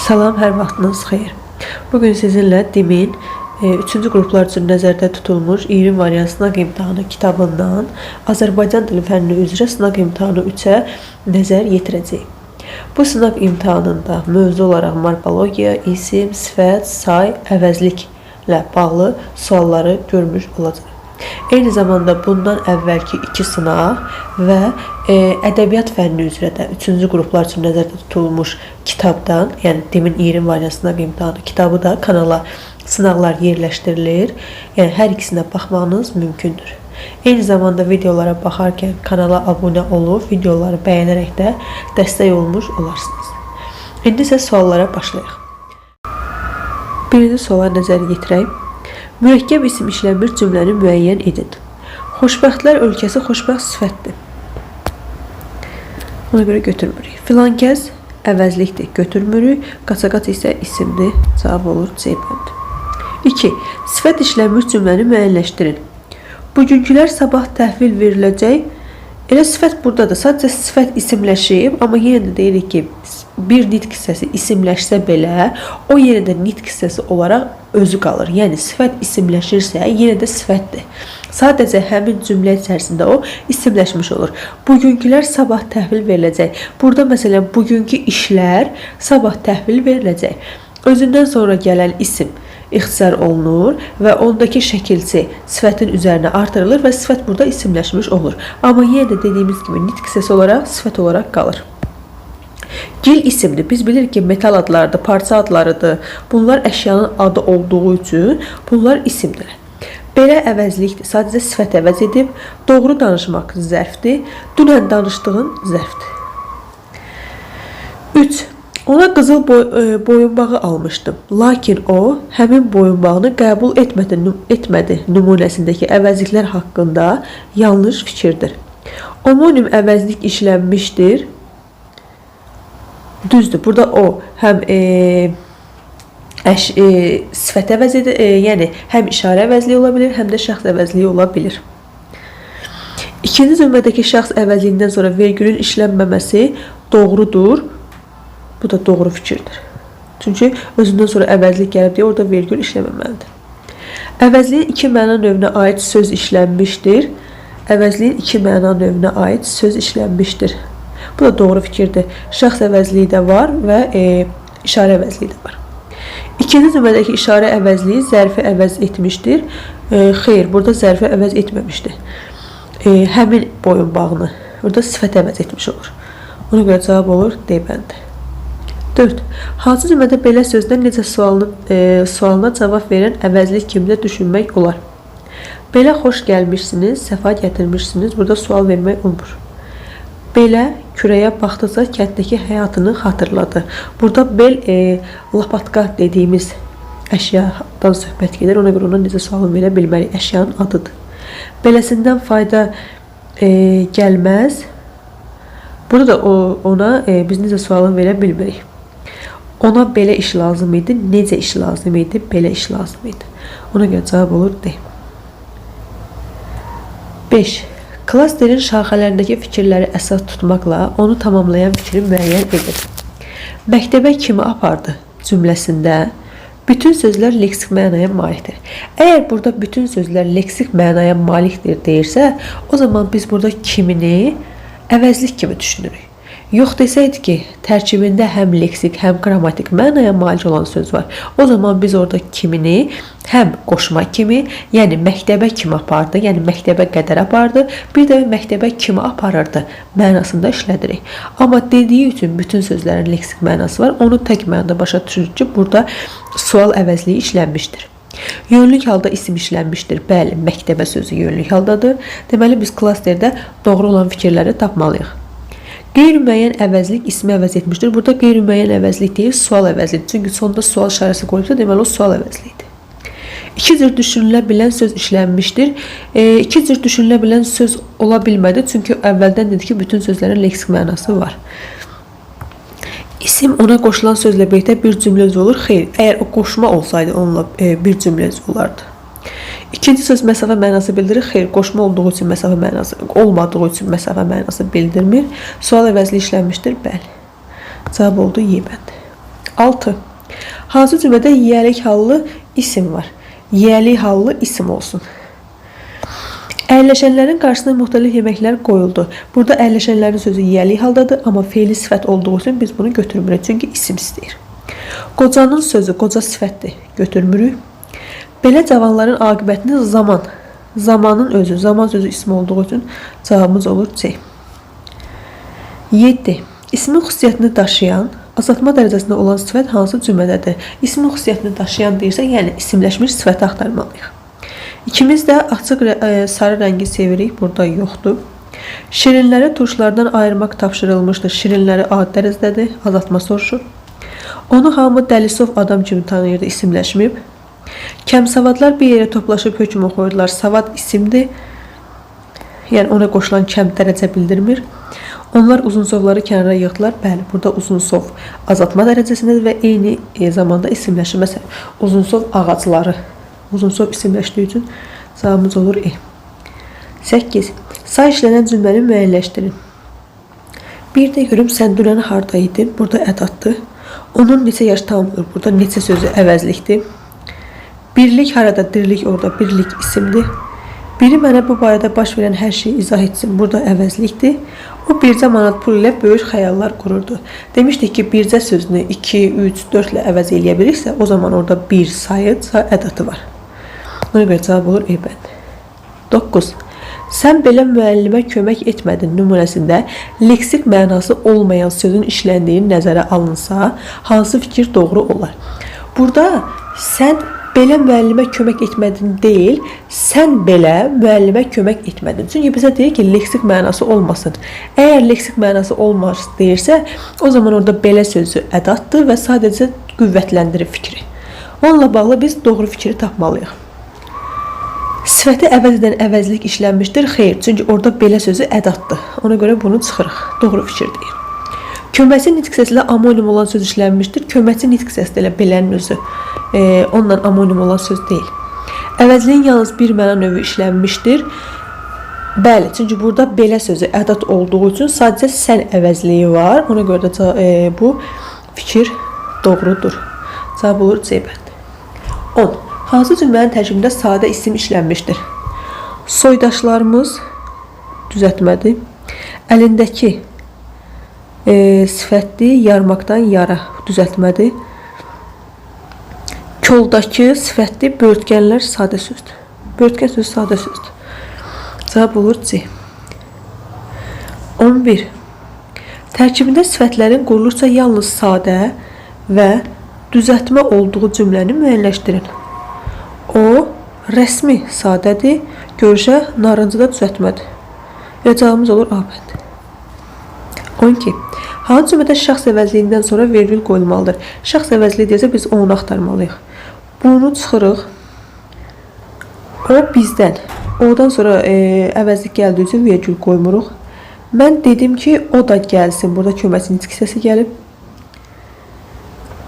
Salam, hər vaxtınız xeyir. Bugün sizinlə DİM-in 3-cü qruplar üçün nəzərdə tutulmuş 20 variant sınaq imtahanı kitabından Azərbaycan dili fənni üzrə sınaq imtahanı 3-ə nəzər yetirəcəyik. Bu sınaq imtahanında mövzu olaraq morfologiya, isim, sifət, say, əvəzliklə bağlı sualları görmüş olacaq. Eyni zamanda bundan əvvəlki 2 sınaq və ədəbiyyat fənni üzrə də 3-cü qruplar üçün nəzərdə tutulmuş kitabdan, yəni DİM-in 20 variant sınaq imtahanı kitabı da kanala sınaqlar yerləşdirilir. Yəni hər ikisinə baxmanız mümkündür. Eyni zamanda videolara baxarkən kanala abunə olub, videoları bəyənərək də dəstək olmuş olarsınız. İndi isə suallara başlayaq. Birinci suala nəzər yetirək. Mürəkkəb isim işlənmiş cümləni müəyyən edin. Xoşbəxtlər ölkəsi xoşbəxt sifətdir. Ona görə götürmürük. Filan kəs əvəzlikdir, götürmürük. Qaçaqaç isə isimdir. Cavab olur C bənd. 2. Sifət işlənmiş cümləni müəyyənləşdirin. Bugünkülər sabah təhvil veriləcək. Elə sifət buradadır. Sadəcə sifət isimləşib, amma yenə də deyirik ki, bir nitq hissəsi isimləşsə belə, o yenə də nitq hissəsi olaraq özü qalır. Yəni sifət isimləşirsə, yenə də sifətdir. Sadəcə həmin cümlə içərisində o isimləşmiş olur. Bugünkülər sabah təhvil veriləcək. Burada məsələn bugünkü işlər sabah təhvil veriləcək. Özündən sonra gələn isim ixtisar olunur və ondakı şəkilçi sifətin üzərinə artırılır və sifət burada isimləşmiş olur. Amma yenə də dediyimiz kimi nitq hissəsi olaraq sifət olaraq qalır. Gil isimdir. Biz bilirik ki, metal adlarıdır, parça adlarıdır. Bunlar əşyanın adı olduğu üçün bunlar isimdir. Belə əvəzlikdir. Sadəcə sifət əvəz edib. Doğru danışmaq zərfdir. Dünən danışdığın zərfdir. 3. Ona qızıl boyunbağı almışdım. Lakin o, həmin boyunbağını qəbul etmədi nümunəsindəki əvəzliklər haqqında yanlış fikirdir. Homonim əvəzlik işlənmişdir. Düzdür. Burada o həm sifət əvəz edir, yəni həm işarə əvəzliyi ola bilir, həm də şəxs əvəzliyi ola bilir. İkinci cümlədəki şəxs əvəzliyindən sonra vergülün işlənməməsi doğrudur. Bu da doğru fikirdir. Çünki özündən sonra əvəzlik gəlib deyə orada vergül işləməməlidir. Əvəzliyin 2 məna növünə aid söz işlənmişdir. Əvəzliyin 2 məna növünə aid söz işlənmişdir. Bu da doğru fikirdir. Şəxs əvəzliyi də var və işarə əvəzliyi də var. İkinci cümlədəki işarə əvəzliyi zərfi əvəz etmişdir. Xeyr, burada zərfi əvəz etməmişdir. Həmin boyunbağını burada sifət əvəz etmiş olur. Ona görə cavab olur D bəndi. 4. Hansı cümlədə belə sözdən necə sualına cavab verən əvəzlik kimdə düşünmək olar? Belə xoş gəlmişsiniz, səfa gətirmişsiniz. Burada sual vermək olmur. Belə kürəyə baxdıqca kənddəki həyatını xatırladı. Burada bel lapatka dediyimiz əşyadan söhbət gedir. Ona görə ona necə sual verə bilmərik. Əşyanın adıdır. Beləsindən fayda gəlməz. Burada da ona biz necə sualını verə bilmirik. Ona belə iş lazım idi, necə iş lazım idi, belə iş lazım idi. Ona görə cavab olur D. 5. Klasterin şaxələrindəki fikirləri əsas tutmaqla onu tamamlayan fikri müəyyən edir. Məktəbə kimi apardı cümləsində bütün sözlər leksik mənaya malikdir. Əgər burada bütün sözlər leksik mənaya malikdir deyirsə, o zaman biz burada kimini əvəzlik kimi düşünürük. Yox desəydi ki, tərkibində həm leksik, həm qrammatik mənaya malik olan söz var. O zaman biz orada kimini həm qoşma kimi, yəni məktəbə kimi apardı, yəni məktəbə qədər apardı, bir də məktəbə kimi aparırdı mənasında işlədirik. Amma dediyi üçün bütün sözlərin leksik mənası var. Onu tək mənada başa düşürük ki, burada sual əvəzliyi işlənmişdir. Yönlük halda isim işlənmişdir. Bəli, məktəbə sözü yönlük haldadır. Deməli, biz klasterdə doğru olan fikirləri tapmalıyıq. Qeyri-müəyyən əvəzlik ismi əvəz etmişdir. Burada qeyri-müəyyən əvəzlik deyil, sual əvəzlidir. Çünki sonunda sual işarəsi qoyulubsa, deməli o sual əvəzliyidir. 2 cür düşünülə bilən söz işlənmişdir. 2 cür düşünülə bilən söz ola bilmədi. Çünki əvvəldən dedik ki, bütün sözlərin leksik mənası var. İsim ona qoşulan sözlə birlikdə bir cümlə üzvü olur. Xeyr, əgər o qoşma olsaydı onunla bir cümlə üzvü olardı. İkinci söz məsafə mənası bildirir. Xeyr, qoşma olduğu üçün məsafə mənası, olmadığı üçün məsafə mənası bildirmir. Sual əvəzli işlənmişdir. Bəli. Cavab oldu Y bəndi. 6. Hansı cümlədə yiyəlik hallı isim var? Yiyəlik hallı isim olsun. Əyləşənlərin qarşısına müxtəlif yeməklər qoyuldu. Burada əyləşənlərin sözü yiyəlik haldadır, amma feili sifət olduğu üçün biz bunu götürmürük, çünki isim istəyir. Qocanın sözü qoca sifətdir, götürmürük. Belə cavanların aqibətini zamanın özü, zaman sözü ismi olduğu üçün cavabımız olur C. 7. İsmin xüsusiyyətini daşıyan, azaltma dərəcəsində olan sifət hansı cümlədədir? İsmin xüsusiyyətini daşıyan deyirsə, yəni isimləşmiş sifəti axtarmalıyıq. İkimiz də açıq sarı rəngi sevirik, burada yoxdur. Şirinləri turşlardan ayırmaq tapşırılmışdır. Şirinləri adi dərəcədədir, azaltma soruşur. Onu hamı Dəlisov adam kimi tanıyırdı, isimləşməyib. Kəmsavadlar bir yerə toplaşıb hökm oxuyurlar. Savad isimdir, yəni ona qoşulan kəm dərəcə bildirmir. Onlar uzunsovları kənara yığdılar. Bəli, burada uzunsov azaltma dərəcəsindədir və eyni zamanda isimləşir. Məsələn, uzunsov ağacları. Uzunsov isimləşdiyi üçün cavabımız olur E. 8. Say işlənən cümləni müəyyənləşdirin. Bir də görüm, sən dünən harda idin? Burada ədatdır. Onun neçə yaş tamamdır? Burada neçə sözü əvəzlikdir. Birlik harada, dirlik orada, birlik isimdir. Biri mənə bu barədə baş verən hər şeyi izah etsin. Burada əvəzlikdir. O bircə manat pul ilə böyük xəyallar qururdu. Demişdik ki, bircə sözünü 2, 3, 4 ilə əvəz eləyə bilirsə, o zaman orada bir sayı ədatı var. Ona görə cavab olur E bənd. 9. Sən belə müəllimə kömək etmədin nümunəsində leksik mənası olmayan sözün işləndiyi nəzərə alınsa, hansı fikir doğru olar? Burada sən belə müəllimə kömək etmədin deyil, sən belə müəllimə kömək etmədin. Çünki bizə deyir ki, leksik mənası olmasın. Əgər leksik mənası olmaz deyirsə, o zaman orada belə sözü ədatdır və sadəcə qüvvətləndirir fikri. Onunla bağlı biz doğru fikri tapmalıyıq. Sifəti əvəz edən əvəzlik işlənmişdir. Xeyr, çünki orada belə sözü ədatdır. Ona görə bunu çıxırıq. Doğru fikir deyil. Köməkçi nitq səsilə amonim olan söz işlənmişdir. Köməkçi nitq səsi ilə belənin özü onunla amonim olan söz deyil. Əvəzliyin yalnız bir məna növü işlənmişdir. Bəli, çünki burada belə sözü ədat olduğu üçün sadəcə sən əvəzliyi var. Ona görə də bu fikir doğrudur. Cavab olur C bənd. 10. Hansı cümlənin tərkibində sadə isim işlənmişdir? Soydaşlarımız düzəltmədir. Əlindəki sifətli yarmaqdan yara düzəltmədir. Koldakı sifətli böğürtkənlər sadə sözdür. Böğürtkən sözü sadə sözdür. Cavab olur C. 11. Tərkibində sifətlərin qurulursa yalnız sadə və düzəltmə olduğu cümləni müəyyənləşdirin. O, rəsmi sadədir, görüşə narıncıda düzəltmədir. Və cavabımız olur A bənd. 12. Hansı cümlədə şəxs əvəzliyindən sonra vergül qoyulmalıdır? Şəxs əvəzliyi deyəsə biz onu axtarmalıyıq. Bunu çıxırıq. O bizdən. Odan sonra əvəzlik gəldiyi üçün vergül qoymuruq. Mən dedim ki, o da gəlsin. Burada köməkçi nitq səsi gəlib.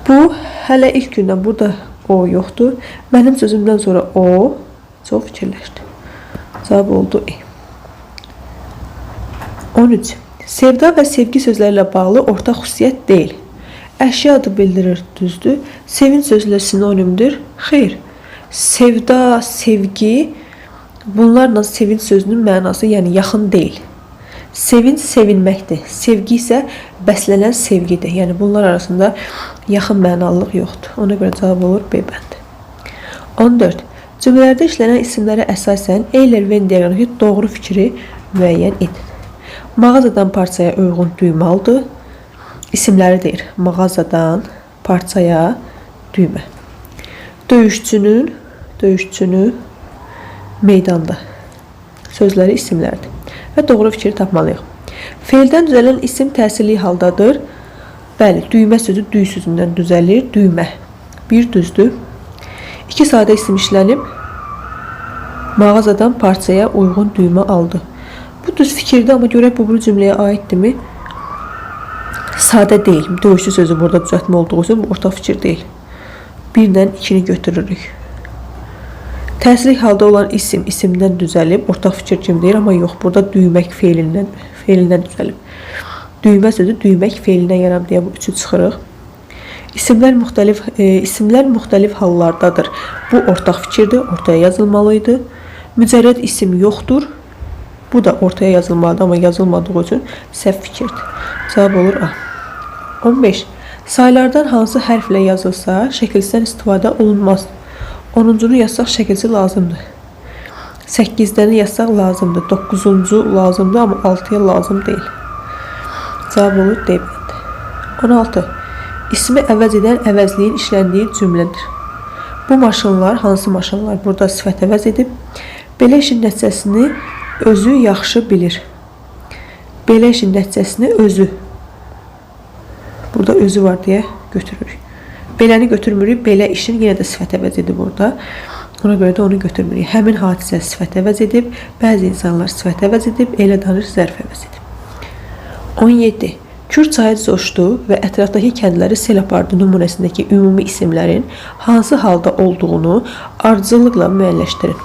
Bu, hələ ilk gündən burada o yoxdur. Mənim sözümdən sonra o çox fikirləşdi. Cavab oldu E. 13. Sevda və sevgi sözlərlə bağlı ortaq xüsusiyyət deyil. Əşya adı bildirir, düzdür. Sevinç sözlə sinonimdir. Xeyr. Sevda, sevgi, bunlarla sevinç sözünün mənası yəni yaxın deyil. Sevinç sevinməkdir. Sevgi isə bəslənən sevgidir. Yəni bunlar arasında yaxın mənalılıq yoxdur. Ona görə cavab olur B bəndi. 14. Cümlələrdə işlənən isimlərə əsasən Eyler-Venn diaqramındakı doğru fikri müəyyən edin. Mağazadan parçaya uyğun düymə aldı. İsimləri deyir. Mağazadan parçaya düymə. Döyüşçünü meydanda. Sözləri isimlərdir. Və doğru fikri tapmalıyıq. Feildən düzələn isim təsirli haldadır. Bəli, düymə sözü düy sözündən düzəlir. Düymə. Bir düzdür. 2 sadə isim işlənib. Mağazadan parçaya uyğun düymə aldı. Bu düz fikirdir, amma görək bu cümləyə aiddirmi? Sadə deyil. Döyüşçü sözü burada düzəltmə olduğu üçün bu ortaq fikir deyil. 1-dən 2-ni götürürük. Təsirli halda olan isim isimdən düzəlib. Ortaq fikir kimi deyir, amma yox. Burada düymək feilindən düzəlib. Düymə sözü düymək feilindən yaranıb deyə bu 3-ü çıxırıq. İsimlər müxtəlif hallardadır. Bu ortaq fikirdir, ortaya yazılmalıydı. Mücərrəd isim yoxdur. Bu da ortaya yazılmalıdır, amma yazılmadığı üçün səhv fikirdir. Cavab olur A. 15. Saylardan hansı hərflə yazılsa, şəkilçidən istifadə olunmaz. 10-cunu yazsaq şəkilçi lazımdır. 8-dən yazsaq lazımdır. 9-cu lazımdır, amma 6-ya lazım deyil. Cavab olur D bəndi. 16. İsmi əvəz edən əvəzliyin işləndiyi cümlədir. Bu maşınlar hansı maşınlar? Burada sifət əvəz edib. Belə işin nəticəsini özü yaxşı bilir. Belə işin nəticəsini özü. Burada özü var deyə götürürük. Beləni götürmürük. Belə işin yenə də sifət əvəz edib burada. Ona görə də onu götürmürük. Həmin hadisə sifət əvəz edib. Bəzi insanlar sifət əvəz edib. Elə danış zərf əvəz edib. 17. Kür çayı coşdu və ətrafdakı kəndləri sel apardı nümunəsindəki ümumi isimlərin hansı halda olduğunu ardıcıllıqla müəyyənləşdirin.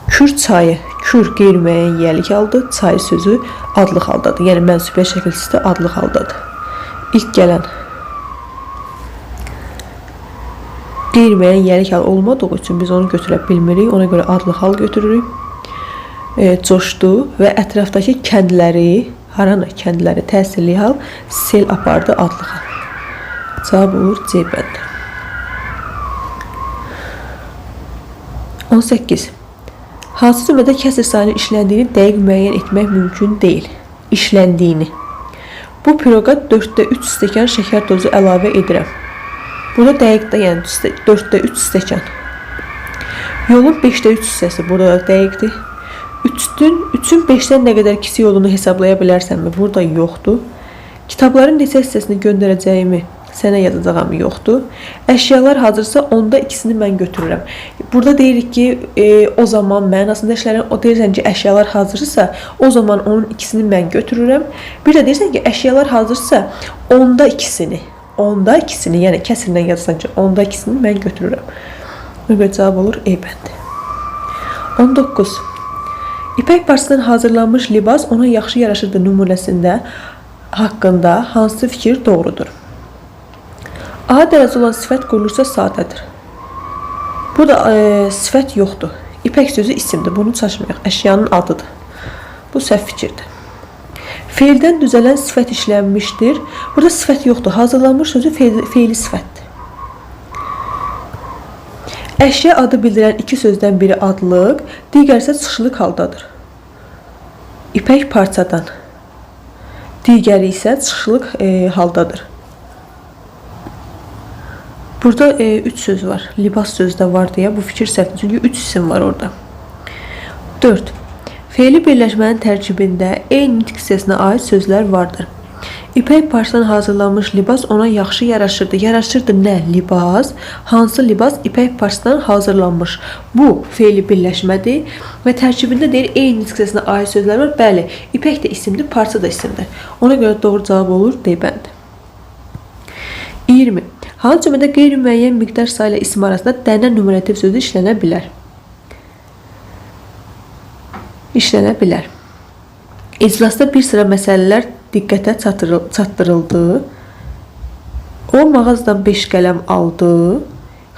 Kür çayı, kür qeyri-müəyyən yiyəlik haldır, çayı sözü adlıq haldadır. Yəni mənsubiyyət şəkilçisi də adlıq haldadır. İlk gələn qeyri-müəyyən yiyəlik hal olmadığı üçün biz onu götürə bilmirik. Ona görə adlıq hal götürürük. Coşdu və ətrafdakı kəndləri, haranı kəndləri təsirli hal sel apardı adlıq hal. Cavab olur C bəndi. 18. Hansı cümlədə kəsr sayının işləndiyini dəqiq müəyyən etmək mümkün deyil. İşləndiyini. Bu piroqa 4də 3 stəkan şəkər tozu əlavə edirəm. Burada dəqiq də, yəni 4də 3 stəkan. Yolun 5də 3 hissəsi burada da dəqiqdir. 3-ün 5-dən nə qədər kiçik olduğunu hesablaya bilərsənmi? Burada yoxdur. Kitabların neçə hissəsini göndərəcəyimi sənə yazacağım yoxdur. Əşyalar hazırsa onda ikisini mən götürürəm. Burada deyirik ki, o zaman mənasında işləyirəm. O deyirsən ki, əşyalar hazırsa, o zaman onun ikisini mən götürürəm. Bir də deyirsən ki, əşyalar hazırsa, onda ikisini, yəni kəsrlə yazsan ki, onda ikisini mən götürürəm. Və cavab olur E bəndi. 19. İpək parçasından hazırlanmış libas ona yaxşı yaraşırdı nümunəsində haqqında hansı fikir doğrudur? A dərəcə olan sifət qurulursa sadədir. Burada sifət yoxdur. İpək sözü isimdir. Bunu çaşmayaq. Əşyanın adıdır. Bu səhv fikirdir. Feildən düzələn sifət işlənmişdir. Burada sifət yoxdur. Hazırlanmış sözü feili sifətdir. Əşya adı bildirən iki sözdən biri adlıq, digər isə çıxışlıq haldadır. İpək parçadan. Digəri isə çıxışlıq haldadır. Burada 3 söz var. Libas sözü də var deyə bu fikir səhvdir. Çünki 3 isim var orada. 4. Feili birləşmənin tərkibində eyni nitq hissəsinə aid sözlər vardır. İpək parçadan hazırlanmış libas ona yaxşı yaraşırdı. Yaraşırdı nə? Libas. Hansı libas? İpək parçadan hazırlanmış. Bu feili birləşmədir və tərkibində deyir eyni nitq hissəsinə aid sözlər var. Bəli, ipək də isimdir, parça da isimdir. Ona görə doğru cavab olur D bəndi. 20. Hansı cümlədə qeyri-müəyyən miqdar sayı ilə isim arasında dənə numerativ sözü işlənə bilər? İşlənə bilər. İclasda bir sıra məsələlər diqqətə çatdırıldı. O mağazadan 5 qələm aldı.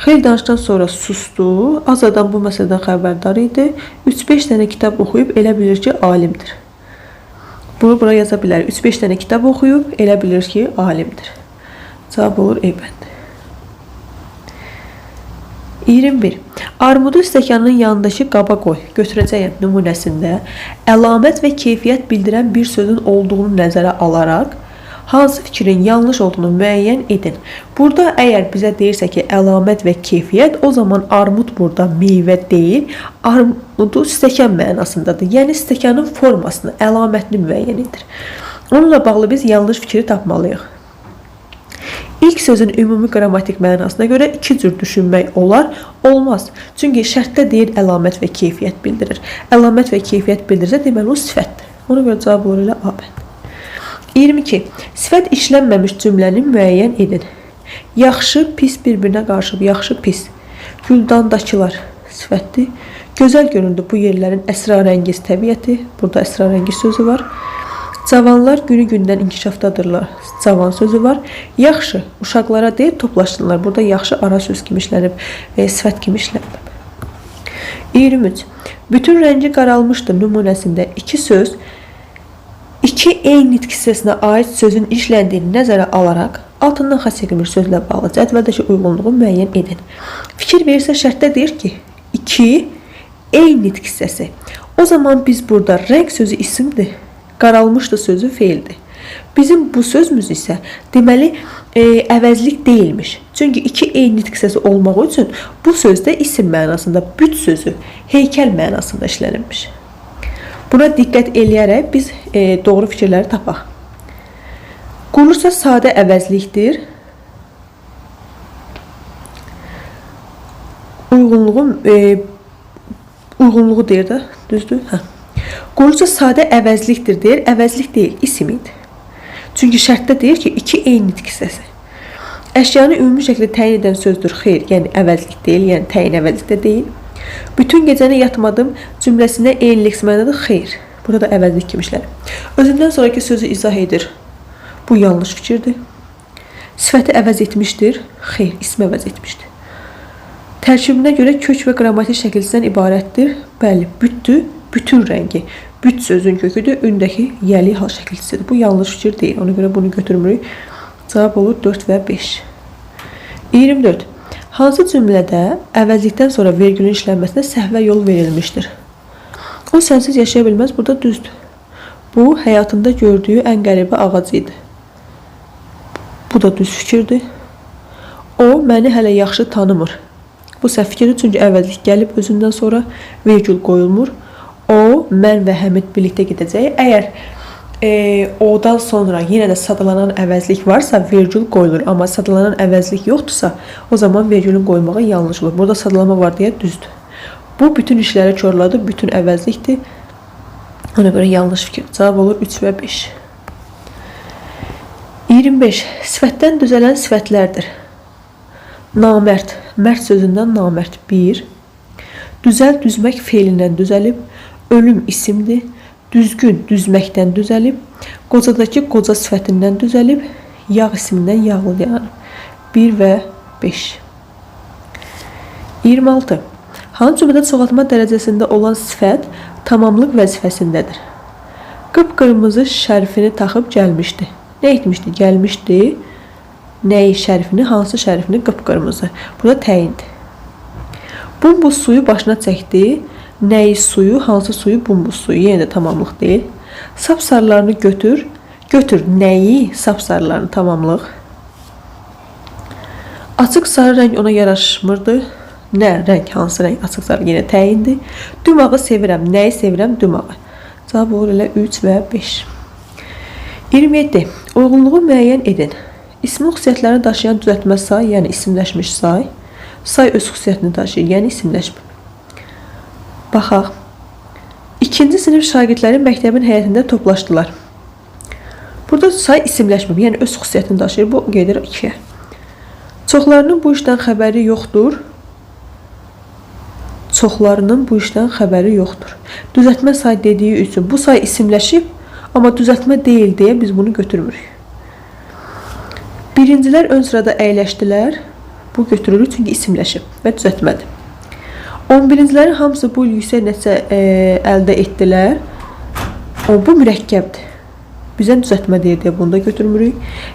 Xeyli danışdan sonra sustu. Az adam bu məsələdən xəbərdar idi. 3-5 dənə kitab oxuyub elə bilir ki, alimdir. Bunu bura yaza bilər. 3-5 dənə kitab oxuyub elə bilir ki, alimdir. Cavab olur E bəndi. 21. Armudu stəkanının yanındakı qaba qoy. Götürəcəyəm nümunəsində əlamət və keyfiyyət bildirən bir sözün olduğunu nəzərə alaraq hansı fikrin yanlış olduğunu müəyyən edin. Burada əgər bizə deyirsə ki, əlamət və keyfiyyət, o zaman armud burada meyvə deyil, armudu stəkan mənasındadır. Yəni stəkanın formasını, əlamətini müəyyən edir. Onunla bağlı biz yanlış fikri tapmalıyıq. İlk sözün ümumi qrammatik mənasına görə iki cür düşünmək olar, olmaz. Çünki şərtdə deyir əlamət və keyfiyyət bildirir. Əlamət və keyfiyyət bildirirsə, deməli o sifətdir. Ona görə cavab olur elə A bəndi. 22. Sifət işlənməmiş cümləni müəyyən edin. Yaxşı, pis bir-birinə qarışıb. Yaxşı, pis. Güldandakılar sifətdir. Gözəl göründü bu yerlərin əsrarəngiz təbiəti. Burada əsrarəngiz sözü var. Cavanlar günü-gündən inkişafdadırlar. Cavan sözü var. Yaxşı, uşaqlara deyil, toplaşdırırlar. Burada yaxşı ara söz kimi işlənib, sifət kimi işlənib. 23. Bütün rəngi qaralmışdır nümunəsində iki söz, iki eyni nitq hissəsinə aid sözün işləndiyini nəzərə alaraq, altından xass edilmiş sözlə bağlı cədvəldəki uyğunluğu müəyyən edin. Fikir verirsə şərtdə deyir ki, iki eyni nitq hissəsi. O zaman biz burada rəng sözü isimdir, qaralmışdır sözü feildir. Bizim bu sözümüz isə deməli əvəzlik deyilmiş. Çünki iki eyni nitq hissəsi olmaq üçün bu sözdə isim mənasında, büt sözü heykəl mənasında işlənilmiş. Buna diqqət eləyərək biz doğru fikirləri tapaq. Qulursa sadə əvəzlikdir. Uyğunluğu deyir də, düzdür? Qulursa sadə əvəzlikdir deyir, əvəzlik deyil, isim idi. Çünki şərtdə deyir ki, iki eyni nitq hissəsi. Əşyanı ümumi şəkildə təyin edən sözdür, xeyr, yəni əvəzlik deyil, yəni təyin əvəzlik də deyil. Bütün gecəni yatmadım cümləsinə eynilik mənadadır, xeyr. Burada da əvəzlik kimi işlənir. Özündən sonraki sözü izah edir. Bu yanlış fikirdir. Sifəti əvəz etmişdir, xeyr, ismi əvəz etmişdir. Tərkibinə görə kök və qrammatik şəkilsindən ibarətdir. Bəli, bütdür, bütün rəngi. Büt sözün köküdür, ündəki yəli hal şəkilçisidir. Bu yanlış fikir deyil. Ona görə bunu götürmürük. Cavab olur 4 və 5. 24. Hansı cümlədə əvəzlikdən sonra vergülün işlənməsinə səhvə yol verilmişdir? O sənsiz yaşaya bilməz, burada düzdür. Bu, həyatında gördüyü ən qəribə ağac idi. Bu da düz fikirdir. O, məni hələ yaxşı tanımır. Bu səhv fikirdir, çünki əvəzlik gəlib özündən sonra vergül qoyulmur. O, mən və Həmid birlikdə gedəcək. Əgər odan sonra yenə də sadalanan əvəzlik varsa, vergül qoyulur. Amma sadalanan əvəzlik yoxdursa, o zaman vergülün qoyulmağı yanlış olur. Burada sadalama var deyə düzdür. Bu, bütün işləri körladır, bütün əvəzlikdir. Ona görə yanlış fikir. Cavab olur 3 və 5. 25. Sifətdən düzələn sifətlərdir. Namərd, mərd sözündən namərd 1. Düzəl, düzmək feilindən düzəlib. Ölüm isimdir. Düzgün, düzməkdən düzəlib. Qocadakı qoca sifətindən düzəlib. Yağ isimindən yağlı yaranıb. 1 və 5. 26. Hansı cümlədə çoxaltma dərəcəsində olan sifət tamamlıq vəzifəsindədir? Qıpqırmızı şərfini taxıb gəlmişdi. Nə etmişdi? Gəlmişdi. Nəyi şərfini? Hansı şərfini? Qıpqırmızı. Bu da təyindir. Bumbuz suyu başına çəkdi. Nəyi suyu? Hansı suyu? Bumbuz suyu. Yenə də tamamlıq deyil. Sapsarılarını götür. Götür. Nəyi? Sapsarılarını tamamlıq. Açıq sarı rəng ona yaraşmırdı. Nə rəng? Hansı rəng? Açıq sarı yenə təyindir. Dümağı sevirəm. Nəyi sevirəm? Dümağı. Cavab olur elə 3 və 5. 27. Uyğunluğu müəyyən edin. İsmi xüsusiyyətlərini daşıyan düzəltmə say, yəni isimləşmiş say. Say öz xüsusiyyətini daşıyır, yəni isimləşmir. Baxaq. 2-ci sinif şagirdləri məktəbin həyətində toplaşdılar. Burada say isimləşmir, yəni öz xüsusiyyətini daşıyır. Bu gedir 2-yə. Çoxlarının bu işdən xəbəri yoxdur. Çoxlarının bu işdən xəbəri yoxdur. Düzəltmə say dediyi üçün bu say isimləşib, amma düzəltmə deyil deyə biz bunu götürmürük. Birincilər ön sırada əyləşdilər. Bu götürülür çünki isimləşib və düzəltmədir. 11-cilərin hamısı bu il yüksək nəticə əldə etdilər. Bu mürəkkəbdir. Bizə düzəltmə deyir deyə bunu da götürmürük.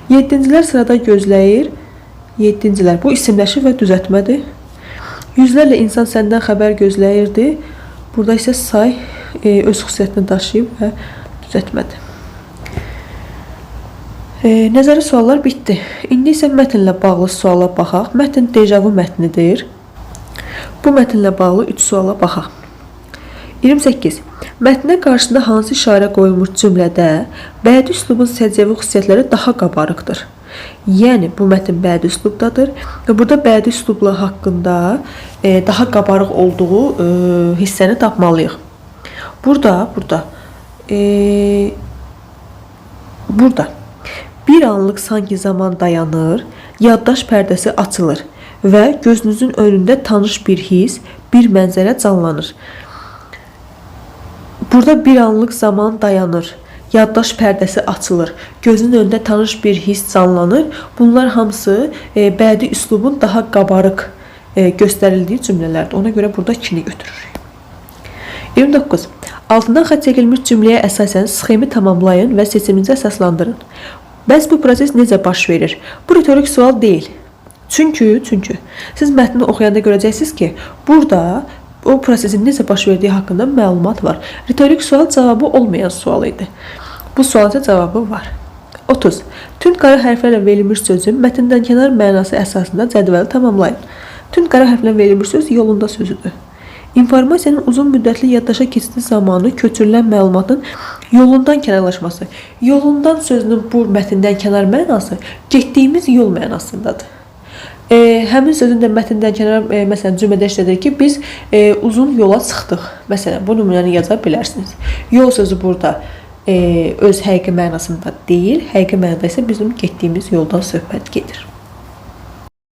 7-cilər sırada gözləyir. 7-cilər bu isimləşib və düzəltmədir. Yüzlərlə insan səndən xəbər gözləyirdi. Burada isə say öz xüsusiyyətini daşıyıb və düzəltmədir. Nəzəri suallar bitdi. İndi isə mətnlə bağlı suala baxaq. Mətn dejavu mətnidir. Bu mətnlə bağlı 3 suala baxaq. 28. Mətnə qarşısında hansı işarə qoyulmuş cümlədə bədi üslubun səciyyəvi xüsusiyyətləri daha qabarıqdır? Yəni, bu mətn bədi üslubdadır. Burada bədi üslubla haqqında daha qabarıq olduğu hissəni tapmalıyıq. Burada bir anlıq sanki zaman dayanır, yaddaş pərdəsi açılır və gözünüzün önündə tanış bir his, bir mənzərə canlanır. Burada bir anlıq zaman dayanır, yaddaş pərdəsi açılır, gözün önündə tanış bir his canlanır. Bunlar hamısı bədii üslubun daha qabarıq göstərildiyi cümlələrdir. Ona görə burada 2-ni götürürük. 29. Altından xətt çəkilmiş cümləyə əsasən sxemi tamamlayın və seçiminizi əsaslandırın. Bəs bu proses necə baş verir? Bu retorik sual deyil. Çünki siz mətni oxuyanda görəcəksiniz ki, burada o prosesin necə baş verdiyi haqqında məlumat var. Retorik sual cavabı olmayan sual idi. Bu sualın cavabı var. 30. Tünd qara hərflərlə verilmiş sözün mətndən kənar mənası əsasında cədvəli tamamlayın. Tünd qara hərflə verilmiş söz yolunda sözüdür. İnformasiyanın uzun müddətli yaddaşa keçidi zamanı köçürülən məlumatın yolundan kənarlaşması. Yolundan sözünün bu mətndən kənar mənası getdiyimiz yol mənasındadır. Həmin sözün də mətndən kənar məsələn cümlədə işlədir ki, biz uzun yola çıxdıq. Məsələn, bu nümunəni yaza bilərsiniz. Yol sözü burada öz həqiqi mənasında deyil, həqiqi mənada isə bizim getdiyimiz yoldan söhbət gedir.